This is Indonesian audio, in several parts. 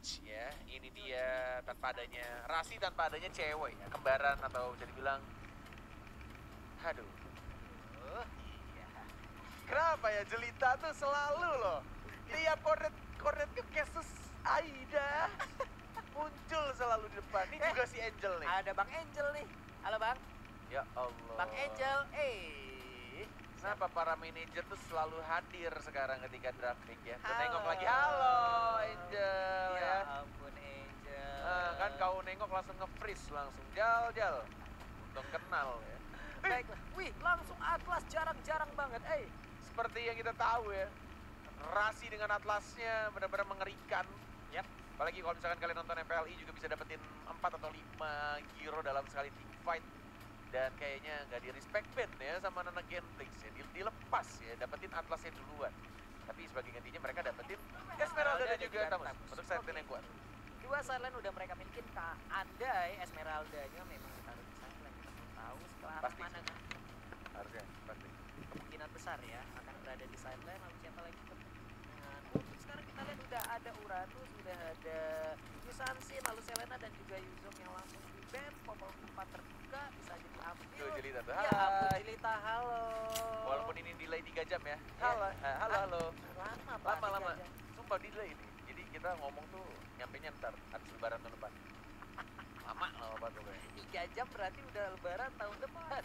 image ya. Ini dia tanpa adanya Rasi, tanpa adanya cewek ya, kembaran atau bisa dibilang, aduh. Iya. Kenapa ya Jelita tuh selalu loh tiap kornet ke kasus Aida muncul selalu di depan. Ini juga si Angel nih. Ada Bang Angel nih. Halo Bang. Ya Allah. Bang Angel, Kenapa para manajer tuh selalu hadir sekarang ketika draft pick ya? Tuh Halo. nengok lagi, halo Angel Ya ya. ampun Angel. Kan kau nengok langsung nge-freeze langsung, jal. Untung kenal ya. Baiklah. Wih, langsung Atlas jarang-jarang banget. Seperti yang kita tahu ya, Rasi dengan Atlasnya benar-benar mengerikan. Yap. Apalagi kalau misalkan kalian nonton FPLI juga bisa dapetin 4 atau 5 Giro dalam sekali team fight. Dan kayaknya nggak di respect band ya sama Nana Genflix ya, dilepas ya, dapetin Atlasnya duluan. Tapi sebagai gantinya mereka dapetin Esmeralda dan juga Tamus untuk sideline yang kuat. Dua sideline udah mereka milikin. Andai Esmeraldanya memang ditaruh di sideline, kita belum tahu setelah arah Pasti mana sih. kan. Harusnya, pasti. Kemungkinan besar ya akan berada di sideline. Lalu siapa lagi dengan untuk sekarang kita lihat udah ada Uranus, udah ada Yusansin, lalu Selena dan juga Yuzong yang langsung di ban. Popol 4 terbuka bisa jadi ambil. Tuh Jelita tuh, Ya ampun hai. Jelita, halo. Walaupun ini delay 3 jam ya. Halo. Halo. Lama. Sumpah delay ini. Jadi kita ngomong tuh nyampe-nya ntar habis lebaran tahun depan. Lama banget pokoknya. 3 jam berarti udah lebaran tahun depan.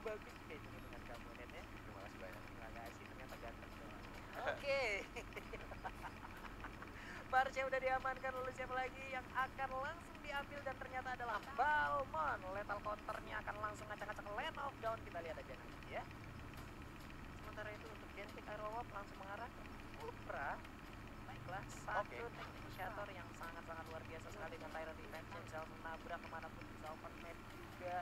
Bagus kayaknya dengan kamu Nen ya. Terima kasih banyak. Terima kasih, ternyata ganteng doang. Oke. Barca udah diamankan, lalu siapa lagi yang akan langsung diambil dan ternyata adalah Balmon. Lethal counternya akan langsung ngacak-ngacak land of down, kita lihat aja nanti ya. Sementara itu untuk Gentik Aerowop langsung mengarah ke Ultra. Baiklah, satu teknik initiator yang sangat-sangat luar biasa sekali dengan Tyrant defense yang bisa menabrak kemanapun, bisa open map juga.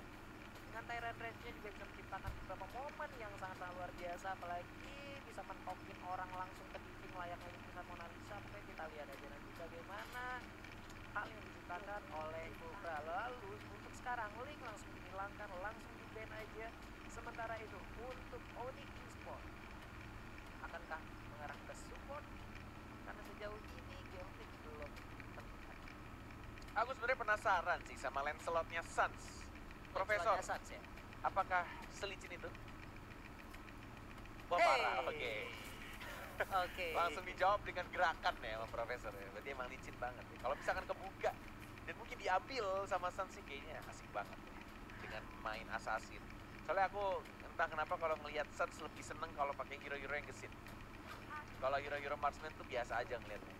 Dengan Tyrant range-nya juga bisa menciptakan beberapa momen yang sangat-sangat luar biasa, apalagi bisa mentokin orang langsung ke dinding layaknya lukisan Mona Lisa. Pokoknya kita lihat aja nanti bagaimana hal yang diciptakan oleh Ultra. Lalu untuk sekarang Link langsung dihilangkan, langsung di ban aja. Sementara itu untuk Onyx Esport, akankah mengarah ke support? Karena sejauh ini Geoflix belum terlihat. Aku sebenarnya penasaran sih sama Lancelotnya Sans. Profesor, Sans, ya? apakah selicin itu? Wah Hey. parah, oke. Oke. Langsung dijawab dengan gerakan ya sama Profesor ya. Berarti emang licin banget ya. Kalau misalkan kebuka dan mungkin diambil sama Sans sih kayaknya asik banget ya. Dengan main assassin. Soalnya aku entah kenapa kalau ngelihat Sans lebih seneng kalau pakai hero-hero yang gesit. Kalau hero-hero marksman tuh biasa aja ngeliatnya.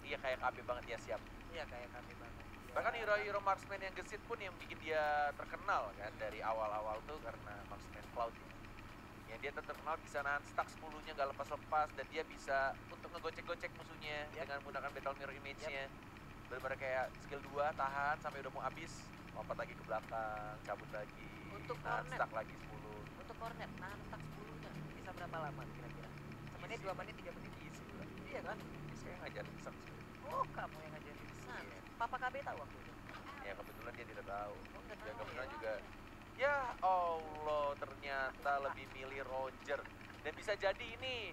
Iya kayak KB banget ya, siap. Iya kayak kami banget. Bahkan hero-hero marksman yang gesit pun yang bikin dia terkenal kan dari awal-awal tuh karena marksman cloud ya. Yang dia terkenal bisa nahan stack 10-nya gak lepas-lepas dan dia bisa untuk ngegocek-gocek musuhnya dengan menggunakan battle mirror image-nya. Bener-bener kayak skill 2 tahan sampai udah mau habis, lompat lagi ke belakang, cabut lagi, Untuk nahan cornet. stack lagi 10. Untuk cornet, nahan stack 10-nya bisa berapa lama kira-kira? Semenit, 2 menit, 3 menit? Easy lah. Iya kan? Saya ngajarin Sans. Oh, kamu yang ngajarin Sans. Iya. Papa KB tahu waktu itu? Ya kebetulan dia tidak tahu. Oh, nggak Ya tahu kebetulan ya. juga. Ya Allah, ternyata lebih milih Roger. Dan bisa jadi ini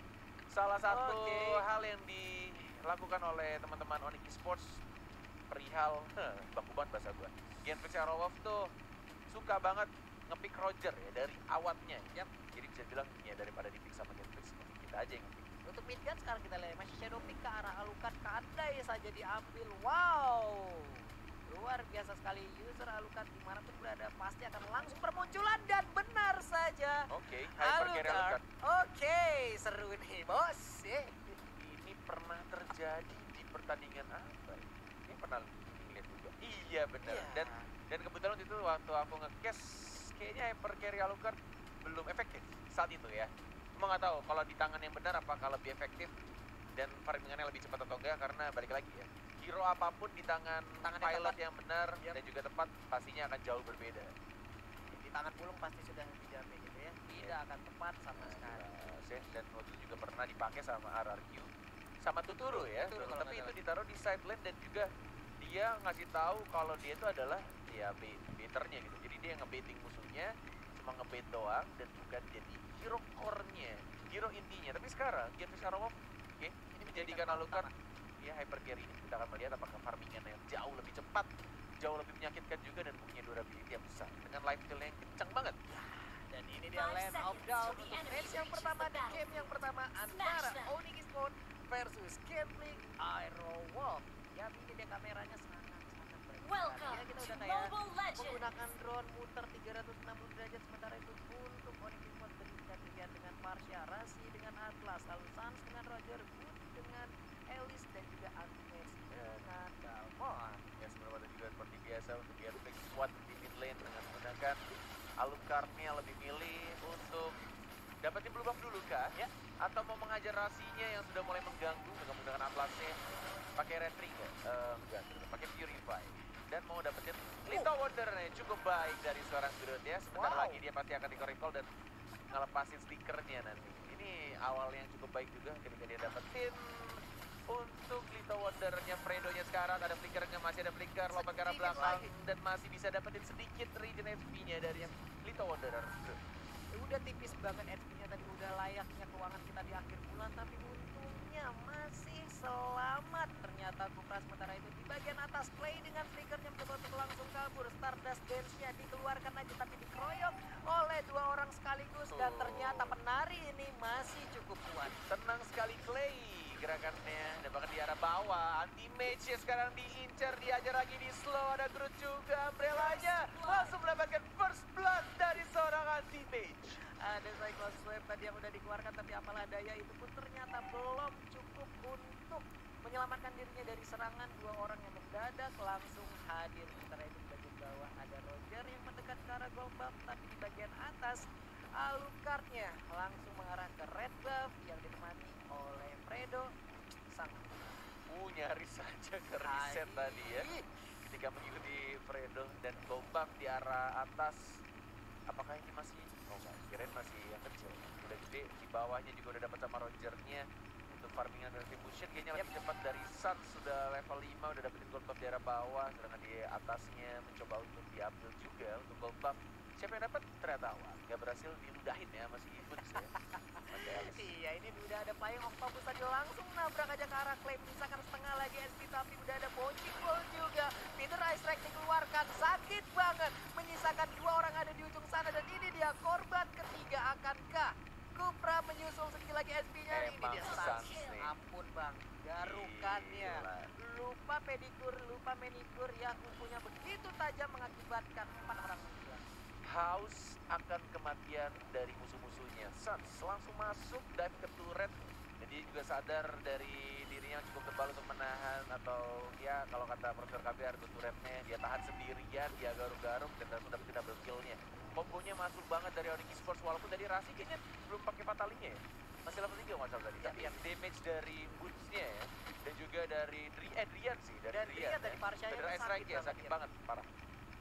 salah satu hal yang dilakukan oleh teman-teman Onyx Esports perihal baku banget bahasa gua. Genflix Aerowolf tuh suka banget ngepick Roger ya dari awatnya. Yap. Jadi bisa bilang ya daripada dipick sama Genflix, kita aja yang ngepick. Untuk midgun sekarang kita lihat masih shadow pick ke arah Alucard, andai saja diambil. Wow, luar biasa sekali. User Alucard dimanapun berada pasti akan langsung bermunculan dan benar saja. Oke, hyper carry Alucard. Oke, seru nih bos. Ini pernah terjadi di pertandingan apa? Ini pernah lihat juga. Iya benar. Iya. Dan kebetulan itu waktu aku nge-cast kayaknya hyper carry Alucard belum efektif saat itu ya. Cuma nggak tahu kalau di tangan yang benar apakah lebih efektif dan farmingannya lebih cepat atau enggak, karena balik lagi ya, hero apapun di tangan Tangan pilot yang yang benar dan juga tepat pastinya akan jauh berbeda. Di tangan pulung pasti sudah dijamin gitu ya. Tidak akan tepat sama sekali. Dan waktu itu juga pernah dipakai sama RRQ sama Tuturu ya. Tuturu, kalau Tapi nggak itu ditaruh di sideline dan juga dia ngasih tahu kalau dia itu adalah ya baiternya gitu. Jadi dia ngebaiting musuhnya, cuma ngebait doang dan bukan jadi hero core-nya, hero intinya. Tapi sekarang Genflix Aerowolf ini menjadikan Alucard ya Hypergear ini kita akan melihat apakah farmingan yang jauh lebih cepat, jauh lebih menyakitkan juga dan punya durability yang besar dengan life steal yang kencang banget. Dan ini dia Land of Dawn untuk match yang pertama di game yang pertama antara Onyx Esports versus Gambling Aero Wolf. Ya ini dia kameranya sangat-sangat baik. Ya kita udah kayak menggunakan drone muter 360 derajat, sementara itu untuk Onyx Esports berikan dengan Marsha, Rasi dengan Atlas, lalu Sans dengan Roger, Good dengan Elis dan juga Anti-Match dengan Dalmon. Ya sebelum ada juga seperti biasa untuk Gearbix Squad di mid lane dengan menggunakan Alucardnya lebih milih untuk dapetin blue buff dulu kah? Ya. Atau mau mengajar Rasinya yang sudah mulai mengganggu dengan menggunakan Atlasnya pakai Retri nggak? Enggak, pakai Purify. Dan mau dapetin Little Wanderer-nya cukup baik dari seorang Groot ya. Sebentar lagi dia pasti akan di-recall dan ngelepasin stikernya nanti. Ini awal yang cukup baik juga ketika dia dapetin untuk Little Wanderer-nya Fredo-nya sekarang. Ada flickernya, masih ada flicker, lompat ke arah belakang dan masih bisa dapetin sedikit regen HP-nya dari yang Little Wanderer. Udah tipis banget HP-nya tadi, udah layaknya keuangan kita di akhir bulan, tapi untungnya masih selamat. Ternyata Kupra sementara itu di bagian atas play dengan flickernya mencoba untuk langsung kabur. Stardust Dance-nya dikeluarkan aja tapi dikeroyok oleh dua orang sekaligus dan ternyata penari ini masih cukup kuat. Tenang sekali Clay gerakannya, dan bahkan di arah bawah. Anti-Mage sekarang diincar, diajar lagi di slow. Ada Groot juga, Umbrella-nya langsung mendapatkan first blood dari seorang Anti-Mage. Ada Cyclone Swipe tadi yang udah dikeluarkan, tapi apalah daya itu pun ternyata belum cukup untuk menyelamatkan dirinya dari serangan dua orang yang mendadak langsung hadir. Sementara itu di bagian bawah ada Roger yang mendekat ke arah gold buff, tapi di bagian atas Alucardnya langsung mengarah ke red buff yang ditemani oleh Fredo. Sangat Nyaris saja ke reset tadi ya. Ketika mengikuti Fredo dan gold buff di arah atas. Apakah ini masih? Oh enggak, kirain masih yang kecil. Udah gede, di bawahnya juga udah dapat sama Rogernya. Untuk farmingan retribution kayaknya lebih cepat dari Sun. Sudah level 5, udah dapetin gold buff di arah bawah. Sedangkan di atasnya mencoba untuk diambil juga untuk gold buff. Siapa yang dapat? Ternyata Awan. Gak berhasil diludahin ya, masih Ibus ya. Iya, ini udah ada Flying Octopus tadi langsung nabrak aja ke arah Clay. Misalkan setengah lagi SP, tapi udah ada Bocing Ball juga. Peter Ice Strike dikeluarkan, sakit banget. Menyisakan dua orang ada di ujung sana dan ini dia korban ketiga. Akankah Kupra menyusul sekali lagi SP-nya? Ini dia Sans. Ampun bang, garukannya. Lupa pedikur, lupa manikur ya, kukunya begitu tajam mengakibatkan 4 orang meninggal. Haus akan kematian dari musuh-musuhnya. Sans langsung masuk dive ke turret dan dia juga sadar dari dirinya cukup tebal untuk menahan, atau ya kalau kata Profesor KBR itu turretnya dia tahan sendirian, dia garuk-garuk dan langsung dapetin double kill-nya. Kombonya masuk banget dari Onyx Esports, walaupun dari Rasi kayaknya belum pakai fatalinya ya. Masih level 3 masalah tadi, tapi yang damage dari boots-nya ya, dan juga dari Drian sih, dari Drian dari Marsha ya. Dari strike ya, sakit banget, parah.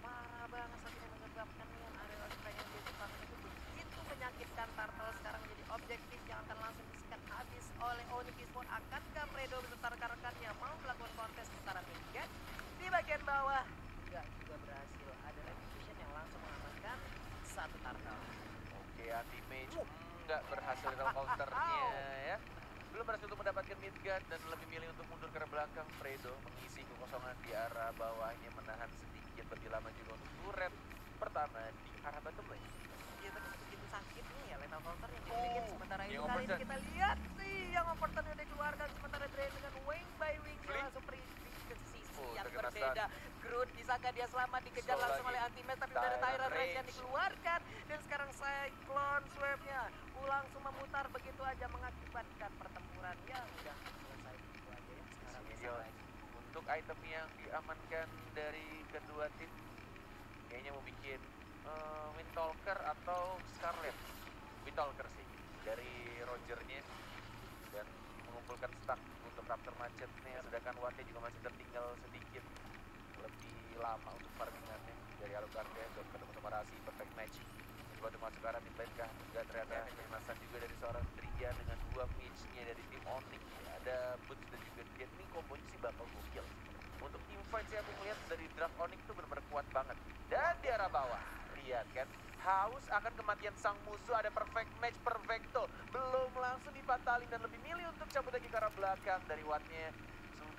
Parah banget, sakitnya menyebabkan dengan area strike yang dia ciptakan itu begitu menyakitkan. Turtle sekarang menjadi objektif yang akan langsung disikat habis oleh Onyx Esports. Akankah Fredo beserta rekan-rekannya mau melakukan kontes secara minigun? Di bagian bawah juga berhasil. Ada Retribution yang langsung mengamankan satu Turtle. Oke, Anti-Mage nggak berhasil dalam counternya ya. Belum berhasil untuk mendapatkan midguard dan lebih milih untuk mundur ke belakang. Fredo mengisi kekosongan di arah bawahnya, menahan sedikit lebih lama juga untuk turret pertama di arah bottom lane. Iya, tapi begitu sakit nih ya lethal counter yang dibikin. Sementara itu yang kali ini overturn. kita lihat sih yang overturn udah dikeluarkan. Sementara Drain dengan wing by wing Blink. langsung pergi ke sisi yang terkena berbeda. Groot disangka dia selamat, dikejar Slow langsung lagi. oleh Anti-Match, tapi udah ada Tyrant Tyrant Rage yang Rage. dikeluarkan. Dan sekarang Cyclone Swerve-nya langsung memutar begitu aja mengakibatkan pertempuran yang udah selesai begitu aja ya. Sekarang Ini bisa dia lagi. untuk item yang diamankan dari kedua tim. Kayaknya mau bikin Windtalker atau Scarlet. Windtalker sih, dari Rogernya, dan mengumpulkan stack untuk Raptor Macetnya. Sedangkan Wattnya juga masih tertinggal sedikit lebih lama untuk farmingannya. Dari Alucardnya untuk ketemu sama Rasi, perfect match. Coba untuk masuk ke arah mid lane kah? Enggak, ternyata kemasan juga dari seorang Trian dengan dua mage-nya dari tim Onyx. Ada Boots dan juga Trian. Ini kombonya sih bakal gokil. Untuk teamfight sih aku melihat dari draft Onyx itu benar-benar kuat banget. Dan di arah bawah, lihat kan, haus akan kematian sang musuh. Ada perfect match, perfecto, belum langsung dipatalin dan lebih milih untuk cabut lagi ke arah belakang. Dari Wattnya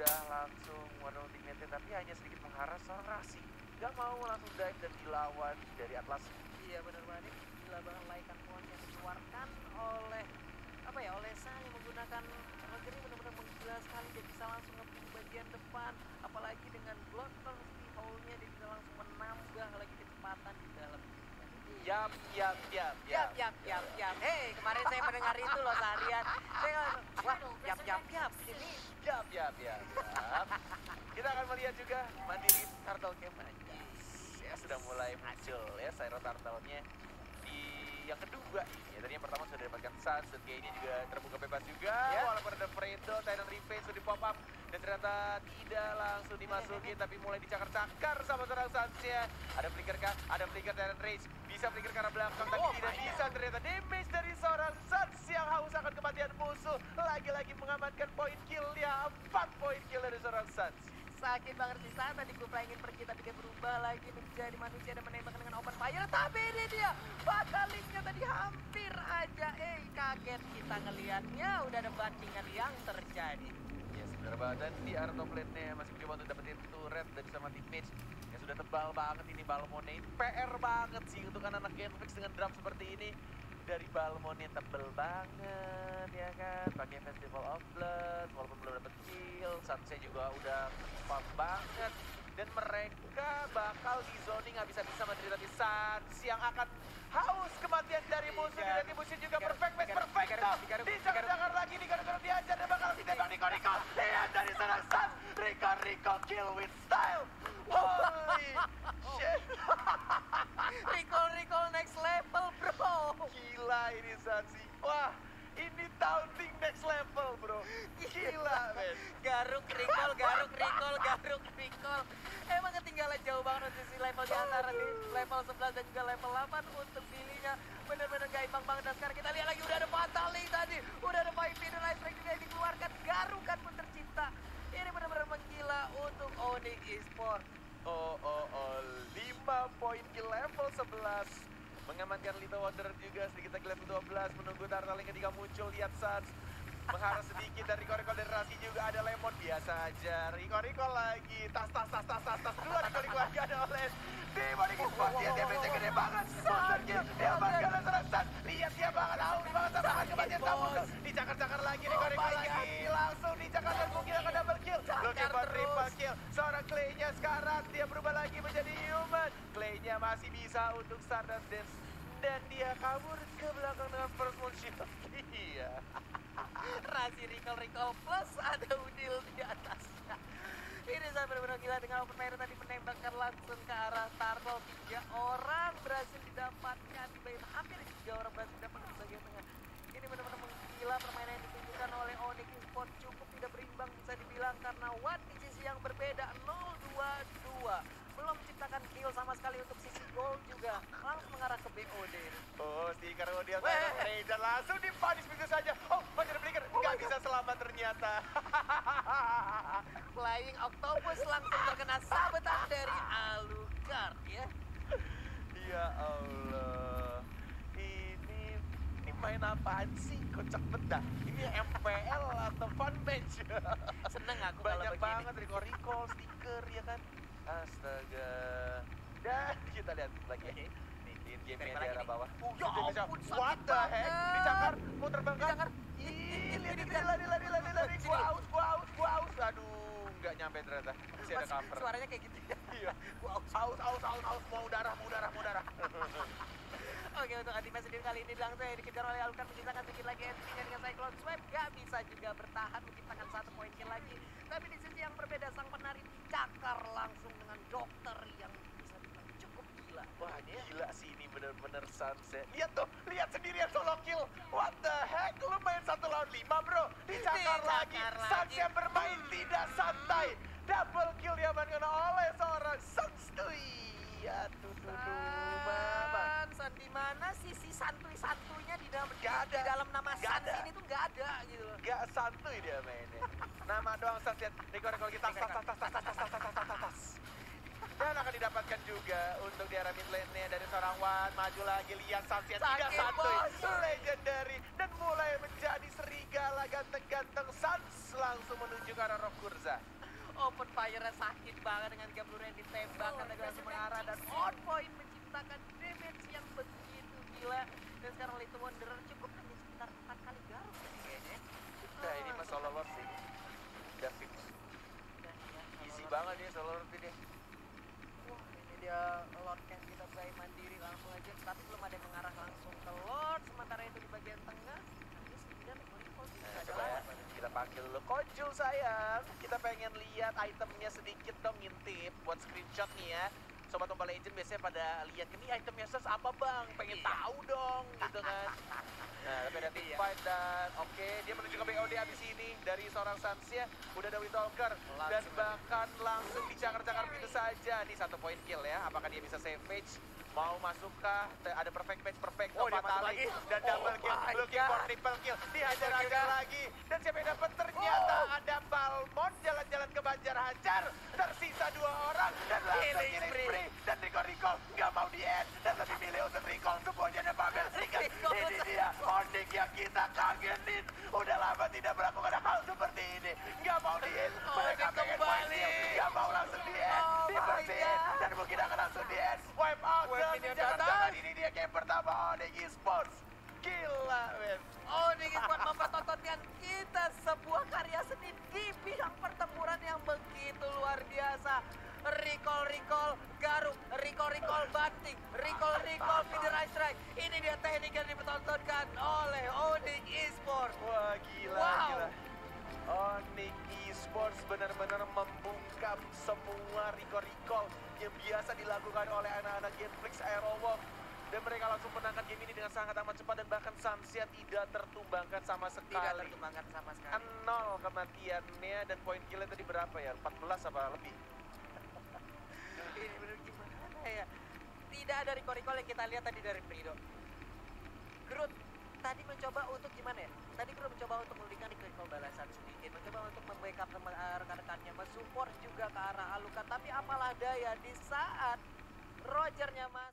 udah langsung warna ultimate tapi hanya sedikit mengharas seorang Rasi. Gak mau langsung dive dan dilawan dari Atlas. Iya benar banget, gila banget Lycan Point yang dikeluarkan oleh oleh San yang menggunakan Roger ini benar-benar menggila sekali. Dia bisa langsung nge-ping bagian depan, apalagi dengan blocker di hole-nya dia bisa langsung menambah lagi kecepatan di dalam. Yap. Hei, kemarin saya mendengar itu loh seharian. Wah, yap. Ini Yap. Kita akan melihat juga Mandiri Turtle Camp aja. Ya sudah mulai muncul ya Syro Turtle-nya di yang kedua ini. Ya, tadi yang pertama sudah dapatkan Sans dan kayaknya juga terbuka bebas juga. Ya. Walaupun ada Fredo, Titan Revenge sudah di pop up dan ternyata tidak langsung dimasukin tapi mulai dicakar-cakar sama seorang Sans-nya. Ada flicker kah? Ada flicker Titan Rage. Bisa flicker ke arah belakang tapi tidak bisa. Ternyata damage dari seorang Sans yang haus akan kematian musuh. Lagi-lagi mengamankan poin kill-nya. 4 poin kill dari seorang Sans. sakit banget di saat tadi gue pengen pergi tapi dia berubah lagi menjadi manusia dan menembak dengan open fire, tapi ini dia batalingnya tadi hampir aja kaget kita ngelihatnya. Udah ada bandingan yang terjadi. Yes, benar banget. Dan di arah top lane-nya masih mencoba untuk dapetin turret dan sama teammates yang sudah tebal banget ini Balmond. Ini PR banget sih untuk anak-anak Genfix dengan drum seperti ini. Dari Balmond yang tebel banget ya kan, pakai Festival of Blood walaupun belum dapet kill. Sansei juga udah pas banget dan mereka bakal di zoning nggak bisa menderita di Sans yang akan haus kematian dari musuh. Dan musuh juga perfect match, perfect dijakar lagi, digaruk diajar dan bakal ditembak Rico. Lihat dari sana Sans, Rico kill with style. Holy shit. Recall next level bro. Gila ini Sansi. Wah, ini taunting next level bro. Gila men. Garuk recall. Emang ketinggalan jauh banget sisi level di antara di level 11 dan juga level 8 untuk Billy-nya. Bener-bener gak imbang banget. Dan sekarang kita lihat lagi udah ada Fatali tadi. Udah ada 5 dan Ice Strike juga yang dikeluarkan. Garukan pun tercipta. Ini bener-bener menggila untuk Onyx Esports. 5 poin kill level 11. Mengamankan Little Wonder juga sedikit lagi level 12. Menunggu Turtle yang ketika muncul. Lihat Sans mengharap sedikit dan Rico dan Rasi juga ada Lemon. Biasa aja Rico lagi. Tas dua Rico lagi ada oleh Demonic Esports. Dia damage-nya gede banget. Dia bakal serang Sans. Lihat dia bakal haus banget sama kematian kamu. Dicakar-cakar lagi Rico lagi. Langsung dicakar dan mungkin akan double kill. Looking for triple kill. Seorang Clay-nya sekarang dia berubah lagi menjadi human. Clay-nya masih bisa untuk Stardust Dance. Dan dia kabur ke belakang dengan first moon shield. Iya. Rasi recall plus ada Udil di atasnya. Ini saya benar-benar gila dengan open fire tadi menembakkan langsung ke arah Turtle. 3 orang berhasil didapatkan di bagian hampir 3 orang berhasil didapatkan di bagian tengah. Ini benar-benar menggila permainan yang ditunjukkan oleh Onyx Esports. Cukup tidak berimbang bisa dibilang karena Watt di sisi yang berbeda 0-2-2. Belum menciptakan kill sama sekali untuk sisi gold juga. Langsung mengarah ke BOD. Oh, stiker dia Ranger langsung dipanis begitu saja. Oh, masih ada flicker. Nggak bisa selamat ternyata. Flying Octopus langsung terkena sabetan dari Alucard ya. Ya Allah. Ini main apaan sih? Kocak bedah. Ini MPL atau fun match? Seneng aku kalau banyak begini. banget recall stiker ya kan. Astaga. Dan kita lihat lagi ya. Nih, game di arah bawah. Ya ampun, what sakit the heck? banget. Dicakar, mau terbang kan? Dicakar. Lari. Gua aus. Aduh, nggak nyampe ternyata. Masih ada cover. Suaranya kayak gitu ya. Iya. Aus. Mau darah. Oke, untuk Antifa sendiri kali ini langsung dikejar oleh Alucard, menyisakan sedikit lagi HP-nya dengan Cyclone Swipe. Gak bisa juga bertahan, menciptakan 1 poin kill lagi. Tapi di sisi yang berbeda, sang penari dicakar langsung dengan dokter yang bisa dibilang cukup gila. Wah, gila sih ini bener-bener Sunset. Lihat sendirian solo kill. What the heck? Lu main 1 lawan 5 bro. Dicakar lagi. Sunset bermain tidak santai. Double kill diamankan oleh seorang Sans. Iya, San, di mana sisi santuy-santuinya di dalam Gak ada. di dalam nama Gak Sans ada. ini tuh nggak ada gitu loh. Gak santuy dia mainnya. Nama doang Sunset. Rico kita tas. Dan Dan akan didapatkan juga untuk di area mid lane-nya dari seorang Wan. Maju lagi, lihat Sansia tidak Sakit, santuy. bos. Legendary. Dan mulai menjadi serigala ganteng-ganteng. Sans langsung menuju ke arah Rokurza. Open fire-nya sakit banget dengan Gablur yang ditembakkan dan langsung mengarah dan on point menciptakan damage yang begitu gila. Dan sekarang Little Wanderer cukup hanya sekitar 4 kali garuk kayaknya. Nah ini mas solo lord sih. Udah fix. Dan ya, Easy kalau banget ya solo lord ini. wah, ini dia Lord Ken kita play mandiri langsung aja, tapi belum ada yang mengarah langsung ke Lord. Sementara itu di bagian tengah, ini sebenarnya Nah, coba ya, kita panggil dulu Kojul sayang. Kita pengen lihat itemnya sedikit dong, ngintip buat screenshot nih ya. Sobat Mobile Legends biasanya pada lihat ini itemnya Sas apa bang, pengen tahu dong gitu kan. Nah tapi ada team fight dan oke, dia menuju ke BOD abis ini dari seorang Sansia. Udah ada Windtalker dan bahkan langsung dicakar-cakar begitu saja. Nih 1 point kill ya, apakah dia bisa savage? Mau masukkah? Ada perfect match, perfect Oh, dia masuk fatali. lagi. Dan double kill, my looking for God. triple kill. Dihajar-hajar lagi. Dan siapa yang dapat? Ternyata ada Balmon jalan-jalan ke Banjar Hajar. Tersisa 2 orang dan langsung Killing killing spree. spree. Dan recall nggak mau di-end dan lebih milih untuk recall semuanya dan pamer singkat. Ini dia Onyx yang kita kangenin. Udah lama tidak melakukan hal seperti ini. Nggak mau di-end. Mereka Onyx pengen kembali. wipe kill. Nggak mau langsung di-end. Oh my Dibersihin. God. Dan mungkin akan langsung di-end. Wipe out. Wipe Dan minion jangan-jangan datang. ini dia game pertama Onyx Esports. Gila men. Oh, ini buat mempertontonkan kita sebuah karya seni di bidang pertempuran yang begitu luar biasa. Recall, garuk, recall, banting, recall, Federal Strike. Ini dia teknik yang dipertontonkan oleh Onyx Esports. Wah gila, Wow. gila. Onyx Esports benar-benar membungkam semua recall yang biasa dilakukan oleh anak-anak Genflix Aerowalk. Dan mereka langsung menangkan game ini dengan sangat amat cepat dan bahkan Sansia tidak tertumbangkan sama sekali. Tidak tertumbangkan sama sekali. 0 kematiannya dan poin killnya tadi berapa ya? 14 apa lebih? Ini bener gimana ya? Tidak ada recall yang kita lihat tadi dari Prido. Groot tadi mencoba untuk gimana ya? Tadi Groot mencoba untuk memberikan recall balasan sedikit, mencoba untuk membackup rekan-rekannya, mensupport juga ke arah Alucard. Tapi apalah daya di saat Rogernya mas